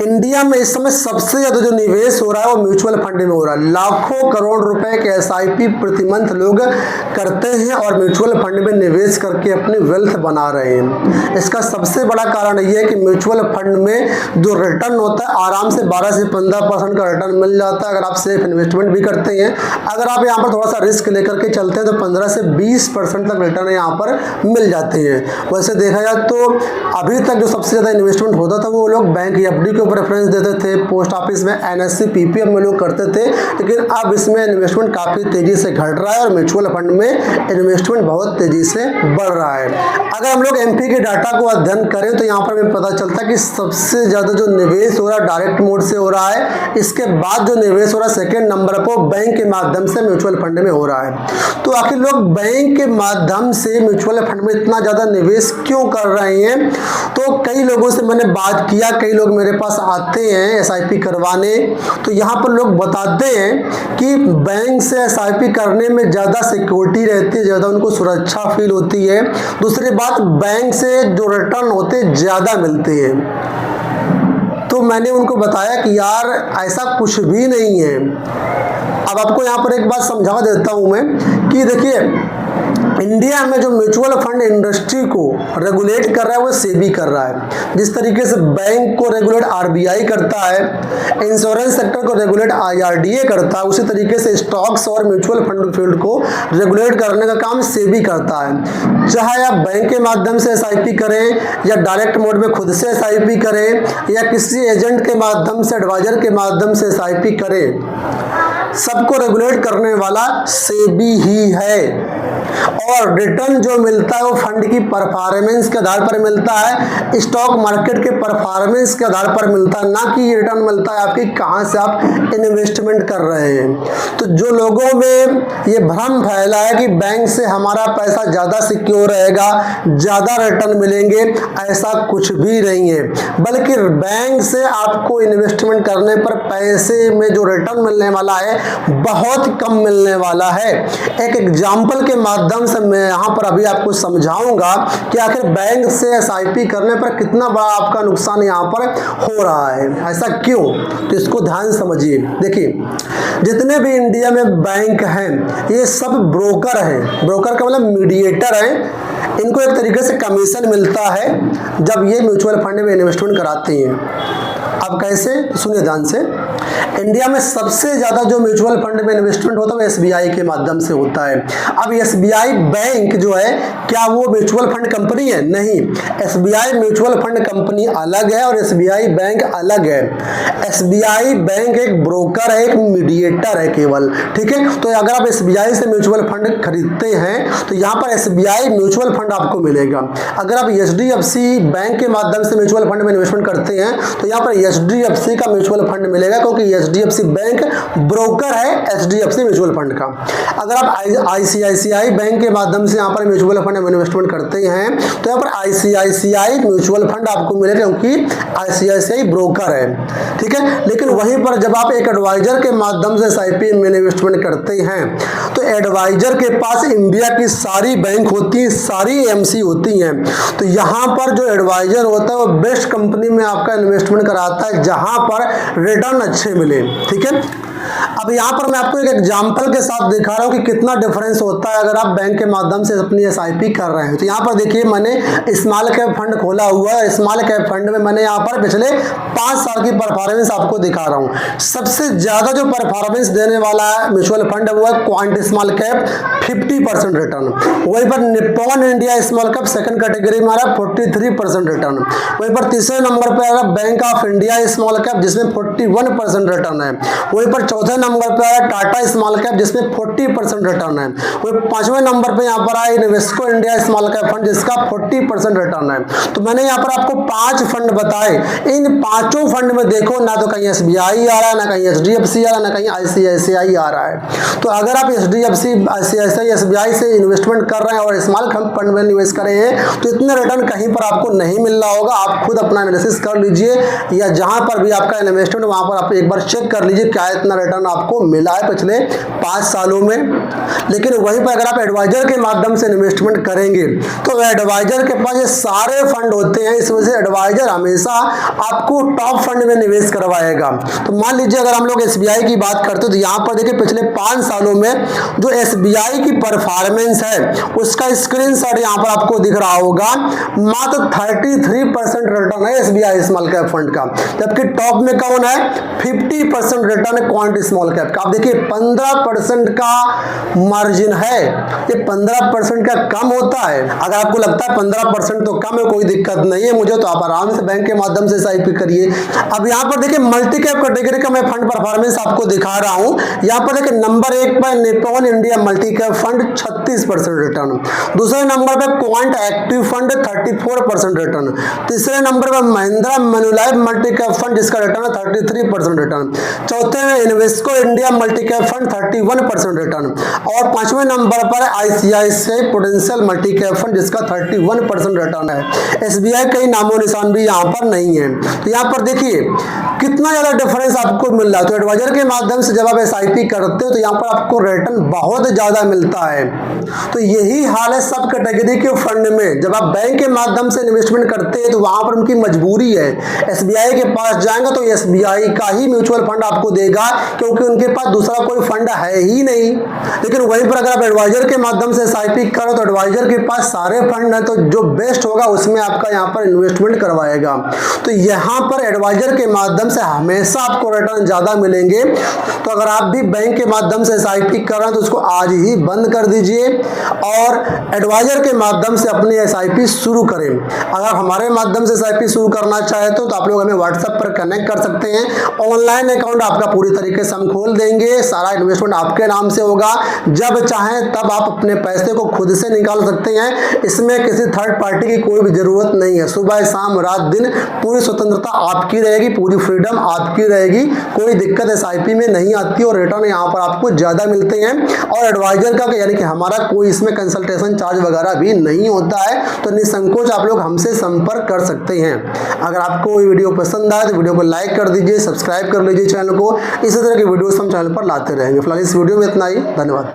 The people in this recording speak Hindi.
इंडिया में इस समय सबसे ज्यादा जो निवेश हो रहा है वो म्यूचुअल फंड में हो रहा है। लाखों करोड़ रुपए के एसआईपी प्रति मंथ लोग करते हैं और म्यूचुअल फंड में निवेश करके अपनी वेल्थ बना रहे हैं। इसका सबसे बड़ा कारण ये है कि म्यूचुअल फंड में जो रिटर्न होता है आराम से 12 से 15% का रिटर्न मिल जाता है अगर आप सेफ इन्वेस्टमेंट भी करते हैं। अगर आप यहाँ पर थोड़ा सा रिस्क लेकर के चलते हैं तो 15 से 20% तक रिटर्न यहाँ पर मिल जाते हैं। वैसे देखा जाए तो अभी तक जो सबसे ज़्यादा इन्वेस्टमेंट होता था वो लोग बैंक एफडी को प्रेफरेंस देते थे, पोस्ट ऑफिस में एनएससी पीपीएफ में लोग करते थे, लेकिन अब इसमें इन्वेस्टमेंट काफ़ी तेज़ी से घट रहा है और म्यूचुअल फंड में इन्वेस्टमेंट बहुत तेज़ी से बढ़ रहा है। अगर हम लोग एमपी के डाटा को अध्ययन करें तो यहाँ पर हमें पता चलता है कि सबसे ज़्यादा जो निवेश हो रहा है डायरेक्ट मोड से हो रहा है। इसके बाद जो निवेश हो रहा है सेकेंड नंबर पर बैंक के माध्यम से म्यूचुअल फंड में हो रहा है। तो आखिर लोग बैंक के माध्यम से म्यूचुअल फंड में इतना ज़्यादा निवेश क्यों कर रहे हैं? तो कई लोगों से मैंने बात किया, कई लोग मेरे पास आते हैं एसआईपी करवाने, तो यहाँ पर लोग बताते हैं कि बैंक से एसआईपी करने में ज़्यादा सिक्योरिटी रहती है, ज़्यादा उनको सुरक्षा फील होती है। दूसरी बात, बैंक से जो रिटर्न होते ज़्यादा मिलते हैं। तो मैंने उनको बताया कि यार ऐसा कुछ भी नहीं है। अब आपको यहाँ पर एक बात समझा देता हूँ मैं कि देखिए इंडिया में जो म्यूचुअल फंड इंडस्ट्री को रेगुलेट कर रहा है वो सेबी कर रहा है। जिस तरीके से बैंक को रेगुलेट आरबीआई करता है, इंश्योरेंस सेक्टर को रेगुलेट आईआरडीए करता है, उसी तरीके से स्टॉक्स और म्यूचुअल फंड फील्ड को रेगुलेट करने का काम सेबी करता है। चाहे आप बैंक के माध्यम से एसआईपी करें या डायरेक्ट मोड में खुद से एसआईपी करें या किसी एजेंट के माध्यम से, एडवाइजर के माध्यम से एसआईपी करें, सबको रेगुलेट करने वाला सेबी ही है। और रिटर्न जो मिलता है वो फंड की परफॉर्मेंस के आधार पर मिलता है, स्टॉक मार्केट के परफॉर्मेंस के आधार पर मिलता है, ना कि ये रिटर्न मिलता है आपकी कहाँ से आप इन्वेस्टमेंट कर रहे हैं। तो जो लोगों में ये भ्रम फैला है कि बैंक से हमारा पैसा ज़्यादा सिक्योर रहेगा, ज़्यादा रिटर्न मिलेंगे, ऐसा कुछ भी नहीं है। बल्कि बैंक से आपको इन्वेस्टमेंट करने पर पैसे में जो रिटर्न मिलने वाला है बहुत कम मिलने वाला है। एक एग्जाम्पल के माध्यम से मैं यहाँ पर अभी आपको समझाऊंगा कि आखिर बैंक से एसआईपी करने पर कितना बड़ा आपका नुकसान यहाँ पर हो रहा है, ऐसा क्यों? तो इसको ध्यान समझिए। देखिए जितने भी इंडिया में बैंक हैं ये सब ब्रोकर हैं। ब्रोकर का मतलब मीडिएटर है। इनको एक तरीके से कमीशन मिलता है जब ये म्यूचुअल फंड में इन्वेस्टमेंट कराते हैं। अब कैसे? सुनिए ध्यान से। इंडिया में सबसे ज़्यादा जो म्यूचुअल फंड में इन्वेस्टमेंट होता है वो एसबीआई के माध्यम से होता है। अब एसबीआई बैंक जो है क्या वो म्यूचुअल फंड कंपनी है? नहीं, एसबीआई म्यूचुअल फंड कंपनी अलग है और एसबीआई बैंक अलग है। एसबीआई बैंक एक ब्रोकर है, एक मीडिएटर है केवल, ठीक है। तो अगर आप एसबीआई से म्यूचुअल फंड खरीदते हैं तो यहाँ पर एसबीआई म्यूचुअल फंड आपको मिलेगा। अगर आप एचडीएफसी बैंक के माध्यम से म्यूचुअल फंड में इन्वेस्टमेंट करते हैं तो यहाँ पर एचडीएफसी का म्यूचुअल फंड मिलेगा, क्योंकि एचडीएफसी बैंक ब्रोकर है एचडीएफसी म्यूचुअल फंड का। अगर आप आईसीआईसीआई बैंक के माध्यम से यहाँ पर म्यूचुअल फंड में इन्वेस्टमेंट करते हैं तो यहाँ पर आईसीआईसीआई म्यूचुअल फंड आपको मिलेगा, क्योंकि आईसीआईसीआई ब्रोकर है, ठीक है। लेकिन वहीं पर जब आप एक एडवाइजर के माध्यम से एसआईपी में इन्वेस्टमेंट करते हैं तो एडवाइजर के पास इंडिया की सारी बैंक होती है, सारी एमसी होती हैं। तो यहाँ पर जो एडवाइजर होता है वो बेस्ट कंपनी में आपका इन्वेस्टमेंट कराता है जहाँ पर रिटर्न अच्छे मिले, ठीक है। अब यहाँ पर मैं आपको एक एग्जांपल के साथ दिखा रहा हूँ कि कितना डिफरेंस होता है अगर आप बैंक के माध्यम से अपनी एसआईपी कर रहे हैं। तो यहाँ पर देखिए मैंने स्मॉल कैप फंड खोला हुआ है। स्मॉल कैप फंड में मैंने यहाँ पर पिछले 5 साल की परफॉर्मेंस आपको दिखा रहा हूँ। सबसे ज़्यादा जो परफॉर्मेंस देने वाला है म्यूचुअल फंड है वो है क्वांट स्मॉल कैप, 50% रिटर्न। वहीं पर Nippon India small cap second category में आ रहा है 43% रिटर्न। वहीं पर तीसरे नंबर पर आ रहा है bank of India small cap जिसमें 41% रिटर्न है। वहीं पर चौथे नंबर पे आया टाटा स्मॉल कैप जिसमें 40% रिटर्न है। वही 5वें नंबर पे यहाँ पर आया Invesco India small cap fund जिसका 40% रिटर्न है। तो मैंने यहाँ पर आपको 5 फंड बताए। इन 5 फंड में देखो ना तो कहीं एसबीआई आ रहा है, ना कहीं एचडीएफसी आ रहा है, ना कहीं आईसीआईसीआई आ रहा है। तो अगर आप एचडीएफसी, आईसीआईसीआई, एसबीआई से इन्वेस्टमेंट कर रहे हैं और स्मॉल फंड में निवेश कर रहे हैं तो इतने रिटर्न कहीं पर आपको नहीं मिल रहा होगा। आप खुद अपना एनालिसिस कर लीजिए या जहाँ पर भी आपका इन्वेस्टमेंट वहाँ पर आप एक बार चेक कर लीजिए क्या इतना रिटर्न आपको मिला है पिछले 5 सालों में। लेकिन वहीं पर अगर आप एडवाइजर के माध्यम से इन्वेस्टमेंट करेंगे तो एडवाइजर के पास ये सारे फंड होते हैं, इस वजह से एडवाइजर हमेशा आपको टॉप फंड में निवेश करवाएगा। तो मान लीजिए अगर हम लोग एसबीआई की बात करते हैं तो यहाँ पर देखिए पिछले 5 सालों में जो एसबीआई की परफॉर्मेंस है उसका स्क्रीनशॉट यहाँ पर आपको दिख रहा होगा। मात्र 33% रिटर्न है एसबीआई स्मॉल कैप फंड का, जबकि टॉप में कौन है 50% रिटर्न है क्वांट स्मॉल कैप का। आप देखिए 15% का मार्जिन है, ये 15% का कम होता है। अगर आपको लगता है 15% तो कम है, कोई दिक्कत नहीं है मुझे, तो आप आराम से बैंक के माध्यम से एसआईपी करिए। अब यहाँ पर देखिए मल्टी कैप कैटेगरी का मैं फंड परफॉर्मेंस आपको दिखा रहा हूँ। यहाँ पर देखिए नंबर 1 पर Nippon India multi cap fund 36% return, दूसरे नंबर पर क्वांट एक्टिव फंड 34% रिटर्न, तीसरे नंबर पर महिंद्रा मैन्युलाइफ मल्टी कैप फंड जिसका रिटर्न है 33% रिटर्न, चौथे में Invesco India multi cap fund 31% return, और 5वें नंबर पर ICICI prudential multi cap fund जिसका 31% रिटर्न है। एसबीआई कई नामो निशान भी यहाँ पर नहीं है। तो यहाँ पर देखिए कितना ज्यादा डिफरेंस आपको मिल रहा है। तो एडवाइजर के माध्यम से जब आप एसआईपी करते हो तो यहाँ पर आपको रिटर्न बहुत ज्यादा मिलता है। तो यही हाल है सब कैटेगरी के फंड में। जब आप बैंक के माध्यम से इन्वेस्टमेंट करते हैं तो वहां पर उनकी मजबूरी है, एसबीआई के पास जाएंगे तो एसबीआई का ही म्यूचुअल फंड आपको देगा, क्योंकि उनके पास दूसरा कोई फंड है ही नहीं। लेकिन वहीं पर अगर आप एडवाइजर के माध्यम से एसआईपी करो तो एडवाइजर के पास सारे फंड है, तो जो बेस्ट होगा उसमें आपका यहाँ पर इन्वेस्टमेंट करवाएगा। तो यहाँ पर एडवाइजर के माध्यम से हमेशा आपको रिटर्न ज्यादा मिलेंगे। तो अगर आप भी बैंक के माध्यम से एसआईपी कर रहे हैं तो उसको आज ही बंद कर दीजिए और एडवाइजर के माध्यम से अपनी एसआईपी शुरू करें। अगर हमारे माध्यम से एसआईपी शुरू करना चाहते हो तो आप लोग हमें व्हाट्सएप पर कनेक्ट कर सकते हैं। ऑनलाइन अकाउंट आपका पूरी तरीके से हम खोल देंगे, सारा इन्वेस्टमेंट आपके नाम से होगा। जब चाहें तब आप अपने पैसे को खुद से निकाल सकते हैं, इसमें किसी थर्ड पार्टी की कोई भी जरूरत नहीं है। सुबह शाम रात दिन पूरी स्वतंत्रता आपकी रहेगी, पूरी फ्रीडम आपकी रहेगी, कोई दिक्कत एसआईपी में नहीं आती और रिटर्न यहाँ पर आपको ज्यादा मिलते हैं। और एडवाइजर का यानी कि हमारा कोई इसमें कंसल्टेशन चार्ज वगैरह भी नहीं होता है। तो निसंकोच आप लोग हमसे संपर्क कर सकते हैं। अगर आपको ये वीडियो पसंद आए तो वीडियो को लाइक कर दीजिए, सब्सक्राइब कर लीजिए चैनल को। इसी तरह की वीडियोस हम चैनल पर लाते रहेंगे। फिलहाल इस वीडियो में इतना ही, धन्यवाद।